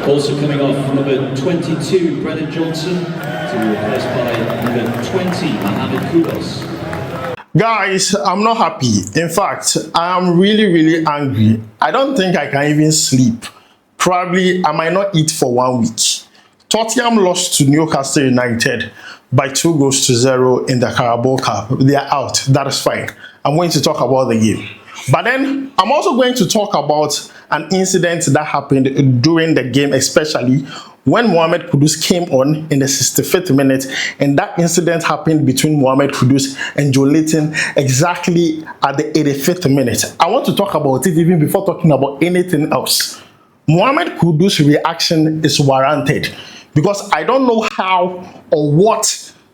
Also coming off, number 22, Brennan Johnson, to be replaced by number 20, Mohammed Kudus. Guys, I'm not happy. In fact, I am really angry. I don't think I can even sleep. Probably I might not eat for 1 week. Tottenham lost to Newcastle United by 2-0 in the Carabo Cup. They are out. That is fine. I'm going to talk about the game. But then I'm also going to talk about an incident that happened during the game, especially when Mohammed Kudus came on in the 65th minute, and that incident happened between Mohammed Kudus and Joelinton exactly at the 85th minute. I want to talk about it even before talking about anything else. Mohammed Kudus' reaction is warranted because I don't know how or what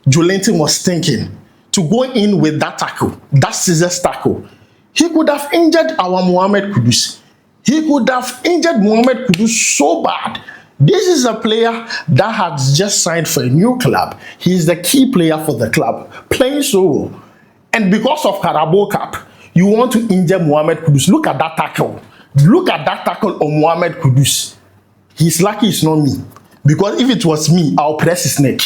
Joelinton was thinking to go in with that tackle, that scissors tackle. He could have injured our Mohammed Kudus. He could have injured Mohammed Kudus so bad. This is a player that has just signed for a new club. He is the key player for the club, playing so well. And because of Carabo Cup, you want to injure Mohammed Kudus. Look at that tackle. Look at that tackle on Mohammed Kudus. He's lucky it's not me. Because if it was me, I'll press his neck.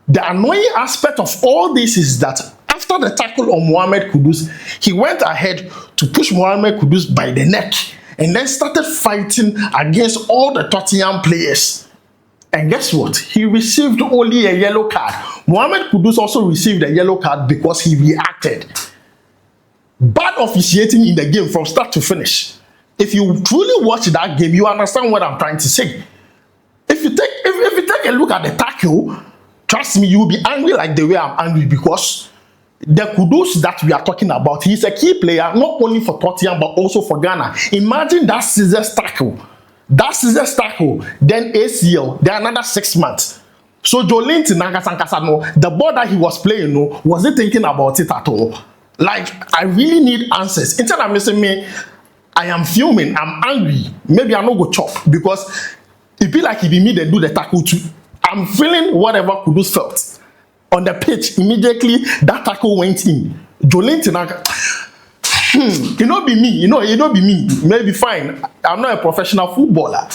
The annoying aspect of all this is that after the tackle on Mohammed Kudus, he went ahead to push Mohammed Kudus by the neck and then started fighting against all the Tottenham players. And guess what? He received only a yellow card. Mohammed Kudus also received a yellow card because he reacted. Bad officiating in the game from start to finish. If you truly watch that game, you understand what I'm trying to say. If you take a look at the tackle, trust me, you will be angry like the way I'm angry, because the Kudus that we are talking about, he's a key player not only for Tottenham but also for Ghana. Imagine that scissors tackle. That scissors tackle, then ACL, then another 6 months. So Joelinton, the ball that he was playing, wasn't thinking about it at all. Like, I really need answers. Instead of missing me, I am fuming, I'm angry. Maybe I'm not going to chop because it be like it be me that do the tackle too. I'm feeling whatever Kudus felt. On the pitch, immediately that tackle went in. Joelinton, it not be me, it not be me. Maybe fine. I'm not a professional footballer.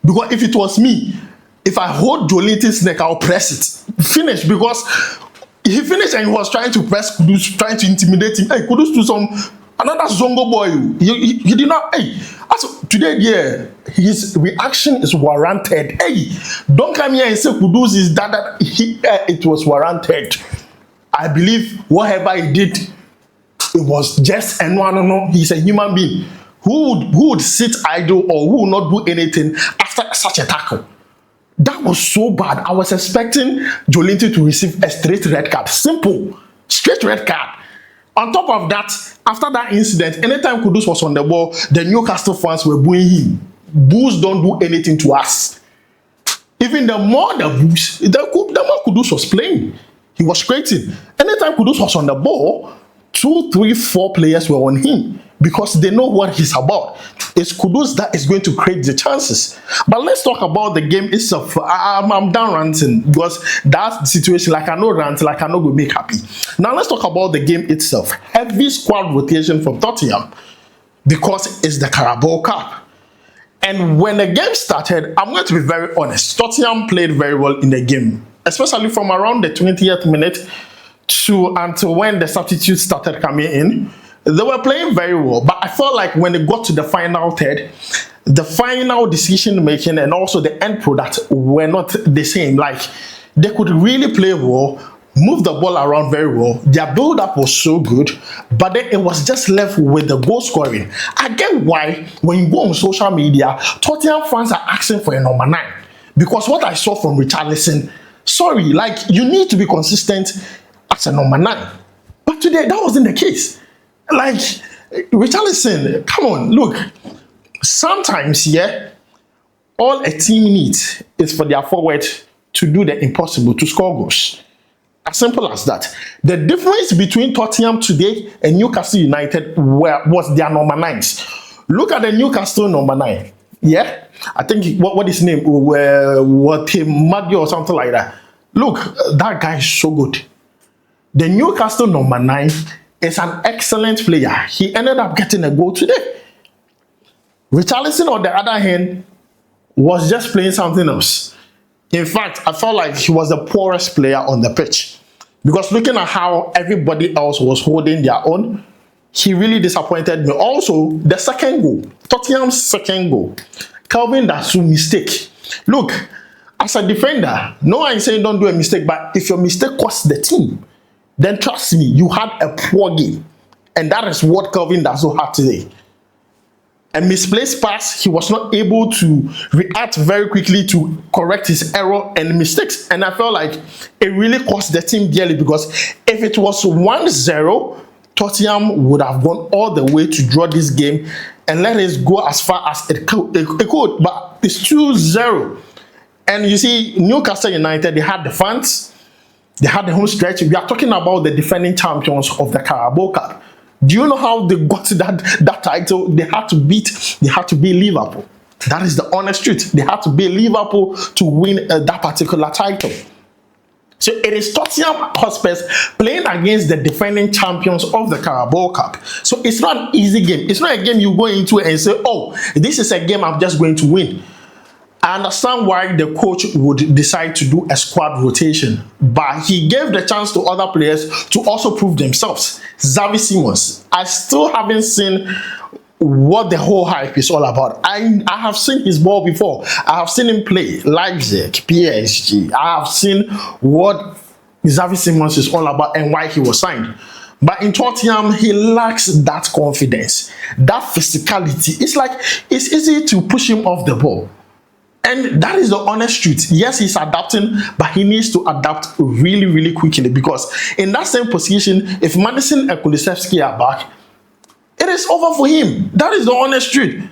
Because if it was me, if I hold Joelinton's neck, I'll press it. Finish, because he finished and he was trying to press Kudus, trying to intimidate him. Hey, Kudus do some another Zongo boy. He did not. Hey, as today, yeah, his reaction is warranted. Hey, don't come here and say Kudus is that it was warranted. I believe whatever he did, it was just and no. He's a human being who would sit idle or who would not do anything after such a tackle. That was so bad. I was expecting Joelinton to receive a straight red card. Simple, straight red card. On top of that, after that incident, anytime Kudus was on the ball, the Newcastle fans were booing him. Boos don't do anything to us. Even the more the boos, the more Kudus was playing. He was creating. Anytime Kudus was on the ball, 2, 3, 4 players were on him because they know what he's about. It's Kudus that is going to create the chances. But let's talk about the game itself. I'm done ranting because that situation, like I know rant, like I know will make happy. Now let's talk about the game itself. Heavy squad rotation from Tottenham because it's the Carabao Cup. And when the game started, I'm going to be very honest. Tottenham played very well in the game, especially from around the 20th minute until when the substitutes started coming in. They were playing very well, but I felt like when it got to the final third, the final decision making and also the end product were not the same. Like, they could really play well, move the ball around very well. Their build-up was so good, but then it was just left with the goal scoring. I get why when you go on social media, Tottenham fans are asking for a number 9. Because what I saw from Richarlison, sorry, like, you need to be consistent as a number 9. But today, that wasn't the case. Like, Richarlison, come on, look. Sometimes, yeah, all a team needs is for their forward to do the impossible, to score goals. As simple as that. The difference between Tottenham today and Newcastle United was their number 9s. Look at the Newcastle number 9. Yeah, I think what his name, what Maggie or something like that. Look, that guy is so good. The Newcastle number 9 is an excellent player. He ended up getting a goal today. Richarlison, on the other hand, was just playing something else. In fact, I felt like he was the poorest player on the pitch. Because looking at how everybody else was holding their own, he really disappointed me. Also, the second goal, Tottenham's second goal, Calvin Dasu mistake. Look, as a defender, no one is saying don't do a mistake, but if your mistake costs the team, then trust me, you had a poor game. And that is what Calvin Dasu had today. A misplaced pass, he was not able to react very quickly to correct his error and mistakes. And I felt like it really cost the team dearly, because if it was 1-0, Tottenham would have gone all the way to draw this game and let it go as far as it could. But it's 2-0. And you see, Newcastle United, they had the fans, they had the home stretch. We are talking about the defending champions of the Carabo Cup. Do you know how they got that title? They had to beat Liverpool. That is the honest truth. They had to beat Liverpool to win that particular title. So it is Tottenham Hotspurs playing against the defending champions of the Carabao Cup. So it's not an easy game. It's not a game you go into and say, oh, this is a game I'm just going to win. I understand why the coach would decide to do a squad rotation, but he gave the chance to other players to also prove themselves. Xavi Simons, I still haven't seen what the whole hype is all about. I have seen his ball before. I have seen him play Leipzig, PSG. I have seen what Xavi Simons is all about and why he was signed. But in Tottenham, he lacks that confidence, that physicality. It's like it's easy to push him off the ball. And that is the honest truth. Yes, he's adapting, but he needs to adapt really, really quickly, because in that same position, if Madison and Kulusevski are back, it is over for him. That is the honest truth.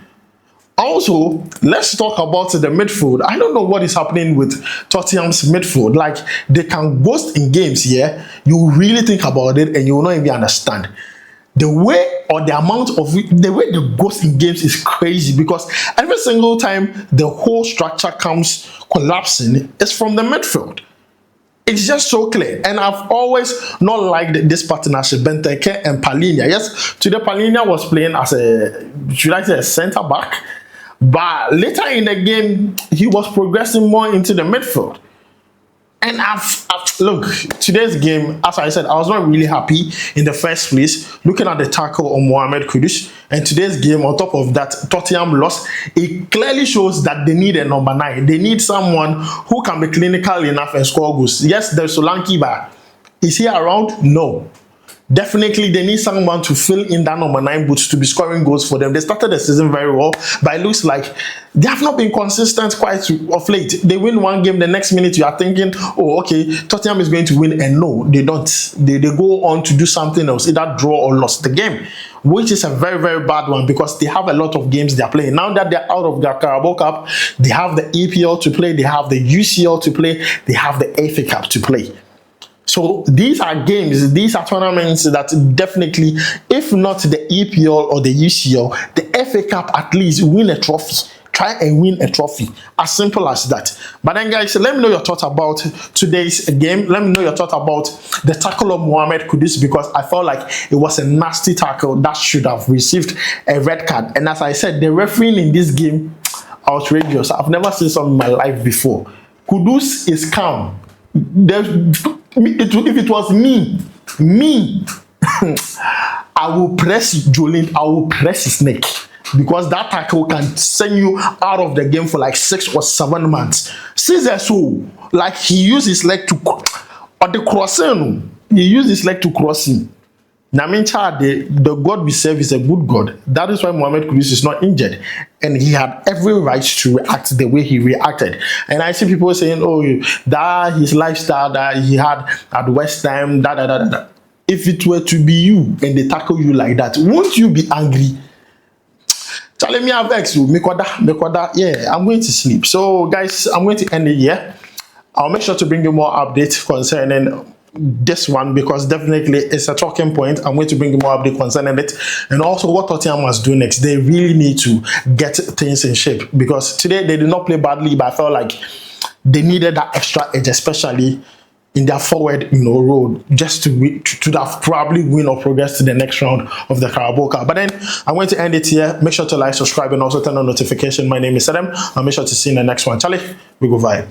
Also, let's talk about the midfield. I don't know what is happening with Tottenham's midfield. Like, they can ghost in games here. You really think about it and you will not even understand. The way or the amount of the way the ghost in games is crazy, because every single time the whole structure comes collapsing, it's from the midfield. It's just so clear. And I've always not liked this partnership, Benteke and Palhinha. Yes, today Palhinha was playing as a center back, but later in the game he was progressing more into the midfield. And look, today's game, as I said, I was not really happy in the first place, looking at the tackle on Mohammed Kudus. And today's game, on top of that, Tottenham lost. It clearly shows that they need a number 9. They need someone who can be clinical enough and score goals. Yes, there's Solanke, but is he around? No. Definitely, they need someone to fill in that number 9 boots to be scoring goals for them. They started the season very well, but it looks like they have not been consistent quite of late. They win one game, the next minute you are thinking, oh, okay, Tottenham is going to win, and no, they don't. They go on to do something else, either draw or lost the game, which is a very, very bad one, because they have a lot of games they are playing. Now that they're out of their Carabao Cup, they have the EPL to play, they have the UCL to play, they have the FA Cup to play. So these are games, these are tournaments that definitely, if not the EPL or the UCL, the FA Cup, at least win a trophy. Try and win a trophy. As simple as that. But then, guys, let me know your thoughts about today's game. Let me know your thoughts about the tackle of Mohammed Kudus, because I felt like it was a nasty tackle that should have received a red card. And as I said, the refereeing in this game, outrageous. I've never seen something in my life before. Kudus is calm. If it was me, I will press Joelinton. I will press his neck, because that tackle can send you out of the game for like 6 or 7 months. Caesar, so like he used his leg to, or the crossing, he used his leg to cross him. Namincha, the God we serve is a good God. That is why Mohammed Kudus is not injured. And he had every right to react the way he reacted. And I see people saying, oh, that his lifestyle that he had at West Ham, da. If it were to be you and they tackle you like that, won't you be angry? Tell me I vex you. Yeah, I'm going to sleep. So, guys, I'm going to end it here. I'll make sure to bring you more updates concerning this one, because definitely it's a talking point. I'm going to bring you more update concerning it, and also what Tottenham must do next. They really need to get things in shape, because today they did not play badly, but I felt like they needed that extra edge, especially in their forward, road, just to have probably win or progress to the next round of the Carabao Cup. But then I'm going to end it here. Make sure to like, subscribe, and also turn on notification. My name is Adam. I'll make sure to see you in the next one. Charlie, we go vibe.